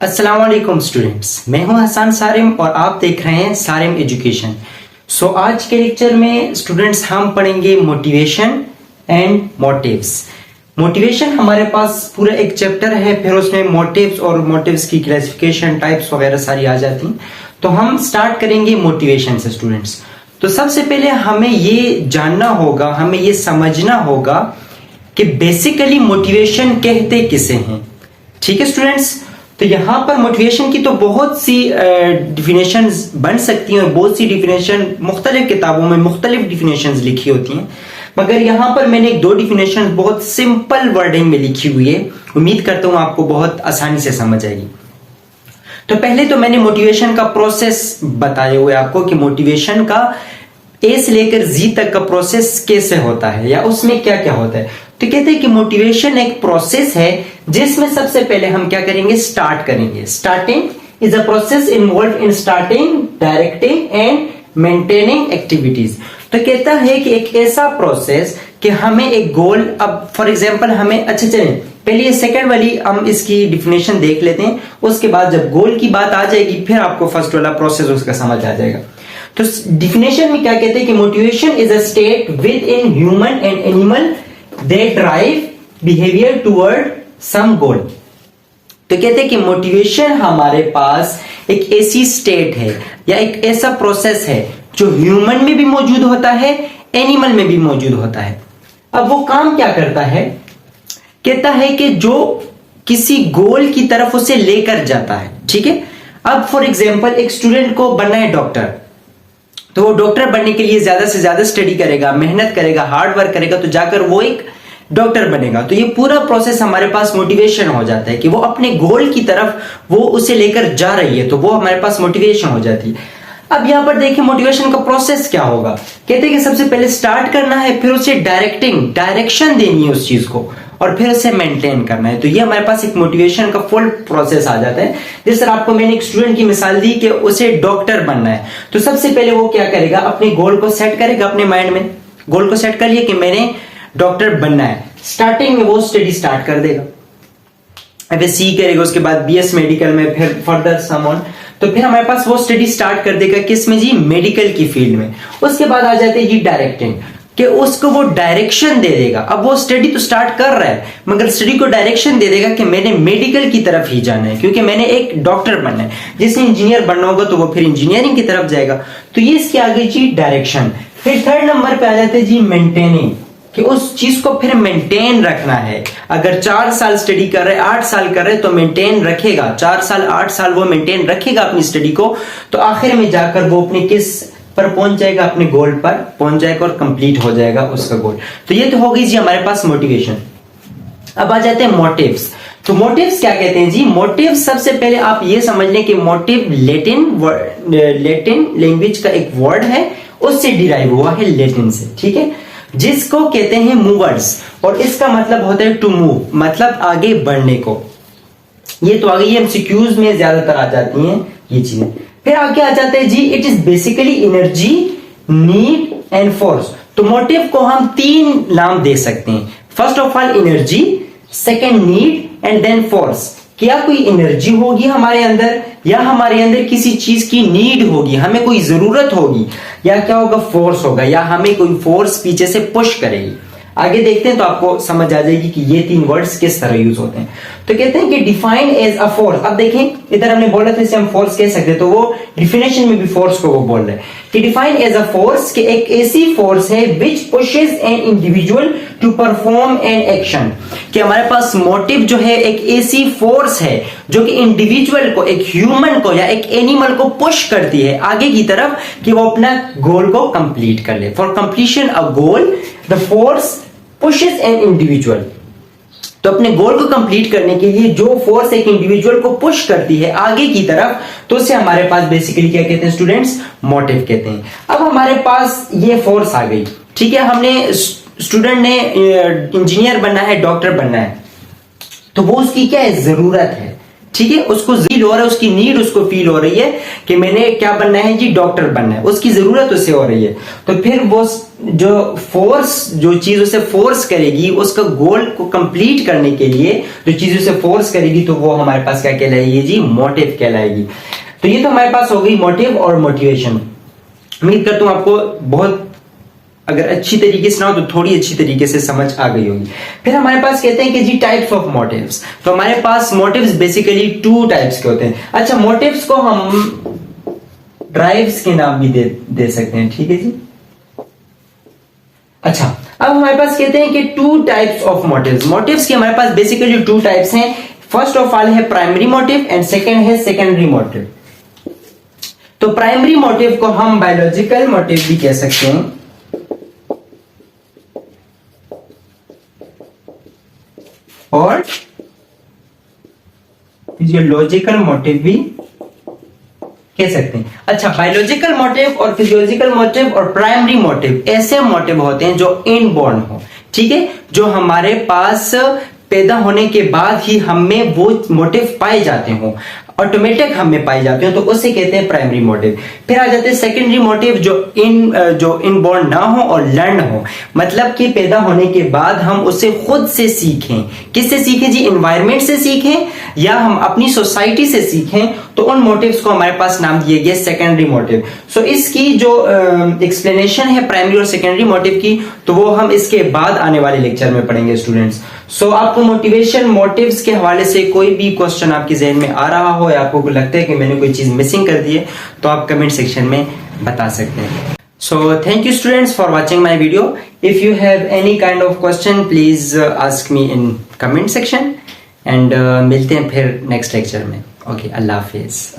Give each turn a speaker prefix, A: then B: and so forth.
A: अस्सलाम वालेकुम स्टूडेंट्स, मैं हूं हसन सारिम और आप देख रहे हैं सारिम एजुकेशन। आज के लेक्चर में स्टूडेंट्स हम पढ़ेंगे मोटिवेशन एंड मोटिव्स। मोटिवेशन हमारे पास पूरा एक चैप्टर है, फिर उसमें मोटिव्स और मोटिव्स की क्लासिफिकेशन टाइप्स वगैरह सारी आ जाती हैं। तो हम स्टार्ट करेंगे मोटिवेशन से स्टूडेंट्स। तो सबसे पहले हमें ये जानना होगा, हमें ये समझना होगा कि बेसिकली मोटिवेशन कहते किसे हैं। ठीक है स्टूडेंट्स, तो यहां पर मोटिवेशन की तो बहुत सी डिफिनेशंस बन सकती हैं और बहुत सी डिफिनेशन मुख्तलिफ किताबों में मुख्तलिफ डिफिनेशंस लिखी होती हैं, मगर यहां पर मैंने दो डिफिनेशन बहुत सिंपल वर्डिंग में लिखी हुई है। उम्मीद करता हूं आपको बहुत आसानी से समझ आएगी। तो पहले तो मैंने मोटिवेशन का प्रोसेस बताए हुए आपको कि मोटिवेशन का ए से लेकर जी तक का प्रोसेस कैसे होता है या उसमें क्या क्या होता है। तो कहते हैं कि मोटिवेशन एक प्रोसेस है जिसमें सबसे पहले हम क्या करेंगे, स्टार्ट करेंगे। Starting is a process involve in starting, directing and maintaining activities. तो कहता है कि एक ऐसा प्रोसेस कि हमें एक गोल, अब फॉर एग्जांपल हमें, अच्छा चलें पहले ये सेकंड वाली हम इसकी डिफिनेशन देख लेते हैं, उसके बाद जब गोल की बात आ जाएगी फिर आपको फर्स्ट वाला प्रोसेस उसका समझ आ जाएगा। तो डिफिनेशन में क्या कहते हैं कि motivation is a state within human and animal that drive behaviour toward some goal. तो कहते हैं कि मोटिवेशन हमारे पास एक ऐसी स्टेट है या एक ऐसा प्रोसेस है जो ह्यूमन में भी मौजूद होता है, एनिमल में भी मौजूद होता है। अब वो काम क्या करता है, कहता है कि जो किसी गोल की तरफ उसे लेकर जाता है। ठीक है, अब फॉर एग्जांपल एक स्टूडेंट को बनना है डॉक्टर, तो वो डॉक्टर बनने के लिए ज्यादा से ज्यादा स्टडी करेगा, मेहनत करेगा, हार्ड वर्क करेगा, तो जाकर वो एक डॉक्टर बनेगा। तो ये पूरा प्रोसेस हमारे पास मोटिवेशन हो जाता है कि वो अपने गोल की तरफ वो उसे लेकर जा रही है, तो वो हमारे पास मोटिवेशन हो जाती है। अब यहां पर देखिए मोटिवेशन का प्रोसेस क्या होगा। कहते हैं कि सबसे पहले स्टार्ट करना है, फिर उसे डायरेक्शन देनी है उस चीज को, और फिर उसे मेंटेन करना है। तो ये हमारे पास एक मोटिवेशन का फुल प्रोसेस आ जाता है। जिस तरह आपको मैंने एक स्टूडेंट की मिसाल दी कि उसे डॉक्टर बनना है, तो सबसे पहले वो क्या करेगा, अपने गोल को सेट करेगा, अपने माइंड में गोल को सेट कर लिया कि मैंने डॉक्टर बनना है। स्टार्टिंग में वो स्टडी स्टार्ट कर देगा, एफएससी करेगा, उसके बाद बीएस मेडिकल में, फिर फर्दर समवन, तो फिर हमारे पास वो स्टडी स्टार्ट कर देगा किसमें जी, मेडिकल की फील्ड में। उसके बाद आ जाते हैं जी डायरेक्टिंग, कि उसको वो डायरेक्शन दे देगा। अब वो स्टडी तो स्टार्ट कर रहा है मगर स्टडी को डायरेक्शन दे देगा कि मैंने मेडिकल की तरफ ही जाना है, क्योंकि मैंने एक डॉक्टर बनना है। जिसने इंजीनियर बनना होगा तो वो फिर इंजीनियरिंग की तरफ जाएगा। तो ये इसके आगे जी डायरेक्शन। फिर थर्ड नंबर पे आ जाते हैं जी मेंटेनिंग, कि उस चीज को फिर मेंटेन रखना है। अगर 4 साल स्टडी कर रहे, 8 साल कर रहे, तो मेंटेन रखेगा, 4 साल 8 साल वो मेंटेन रखेगा अपनी स्टडी को, तो आखिर में जाकर वो अपने किस पर पहुंच जाएगा, अपने गोल पर पहुंच जाएगा और कंप्लीट हो जाएगा उसका गोल। तो ये तो हो गई जी हमारे पास मोटिवेशन। अब आ जाते हैं मोटिव्स। तो मोटिव्स क्या कहते हैं जी, मोटिव सबसे पहले आप ये समझ लें कि मोटिव लैटिन लैंग्वेज का एक वर्ड है, उससे डिराइव हुआ है, लैटिन से। ठीक है, जिसको कहते हैं मूवर्स, और इसका मतलब होता है टू मूव, मतलब आगे बढ़ने को। ये तो आगे एमसीक्यूज में ज्यादातर आ जाती हैं ये चीजें। फिर आगे आ जाते हैं जी, it is basically energy, need and force. तो मोटिव को हम 3 नाम दे सकते हैं। First of all energy, second need and then force. क्या कोई एनर्जी होगी हमारे अंदर, या हमारे अंदर किसी चीज की नीड होगी, हमें कोई जरूरत होगी, या क्या होगा, फोर्स होगा, या हमें कोई फोर्स पीछे से पुश करेगी। आगे देखते हैं तो आपको समझ आ जाएगी कि ये 3 वर्ड्स किस तरह यूज होते हैं। तो कहते हैं कि डिफाइन एज अ फोर्स। अब देखें इधर हमने बोला था इसे हम फोर्स कह सकते, तो वो डिफिनेशन में भी फोर्स को वो बोल रहे हैं कि डिफाइन एज अ फोर्स, कि एक ऐसी फोर्स है which pushes an individual to perform an action. कि हमारे पास मोटिव जो है एक ऐसी फोर्स है जो कि इंडिविजुअल को, एक ह्यूमन को या एक एनिमल को पुश करती है आगे की तरफ कि वो अपना गोल को कंप्लीट कर ले। For completion a goal the force pushes an individual. तो अपने गोल को कंप्लीट करने के लिए जो फोर्स एक इंडिविजुअल को पुश करती है आगे की तरफ, तो उसे हमारे पास बेसिकली क्या कहते हैं स्टूडेंट्स, मोटिव कहते हैं। अब हमारे पास ये फोर्स आ गई। ठीक है, हमने स्टूडेंट ने इंजीनियर बनना है, डॉक्टर बनना है, तो वो उसकी क्या है, जरूरत है। ठीक है, उसको फील हो रहा है, उसकी नीड उसको फील हो रही है कि मैंने क्या बनना है जी, डॉक्टर बनना है, उसकी जरूरत उससे हो रही है। तो फिर वो जो फोर्स, जो चीज उसे फोर्स करेगी उसका गोल को कंप्लीट करने के लिए, जो चीज उसे फोर्स करेगी, तो वो हमारे पास क्या कहलाएगी जी, मोटिव कहलाएगी। तो ये तो हमारे पास हो गई मोटिव और मोटिवेशन। उम्मीद करता हूं आपको बहुत, अगर अच्छी तरीके से ना हो तो थोड़ी अच्छी तरीके से समझ आ गई होगी। फिर हमारे पास कहते हैं कि जी टाइप्स ऑफ मोटिव्स। तो हमारे पास मोटिव्स बेसिकली 2 टाइप्स के होते हैं। अच्छा, मोटिव्स को हम ड्राइव्स के नाम भी दे सकते हैं, ठीक है जी। अच्छा, अब हमारे पास कहते हैं कि 2 टाइप्स ऑफ मोटिव्स। मोटिव्स के हमारे पास बेसिकली 2 टाइप्स हैं। फर्स्ट ऑफ ऑल है प्राइमरी मोटिव एंड सेकेंड है सेकेंडरी मोटिव। तो प्राइमरी मोटिव को हम बायोलॉजिकल मोटिव भी कह सकते हैं, और फिजियोलॉजिकल मोटिव भी कह सकते हैं। अच्छा, बायोलॉजिकल मोटिव और फिजियोलॉजिकल मोटिव और प्राइमरी मोटिव ऐसे मोटिव होते हैं जो इनबॉर्न हो, ठीक है, जो हमारे पास पैदा होने के बाद ही हमें वो मोटिव पाए जाते हो, ऑटोमेटिक हमें पाए जाते हो, तो उसे कहते हैं प्राइमरी मोटिव। फिर आ जाते हैं सेकेंडरी मोटिव, जो इनबॉर्न ना हो और लर्न हो, मतलब कि पैदा होने के बाद हम उसे खुद से सीखें। किससे सीखें जी, एनवायरनमेंट से सीखें या हम अपनी सोसाइटी से सीखें, तो उन मोटिव्स को हमारे पास नाम दिए गए सेकेंडरी मोटिव। सो इसकी जो एक्सप्लेनेशन है प्राइमरी और सेकेंडरी मोटिव की, तो वो हम इसके बाद आने वाले लेक्चर में पढ़ेंगे स्टूडेंट्स। सो आपको मोटिवेशन मोटिव्स के हवाले से कोई भी क्वेश्चन आपके जहन में आ रहा हो या आपको लगता है कि मैंने कोई चीज मिसिंग कर दी है, तो आप कमेंट सेक्शन में बता सकते हैं। So thank you students for watching my video. If you have any kind of question please ask me in comment section, and मिलते हैं फिर नेक्स्ट लेक्चर में। ओके, अल्लाह हाफिज।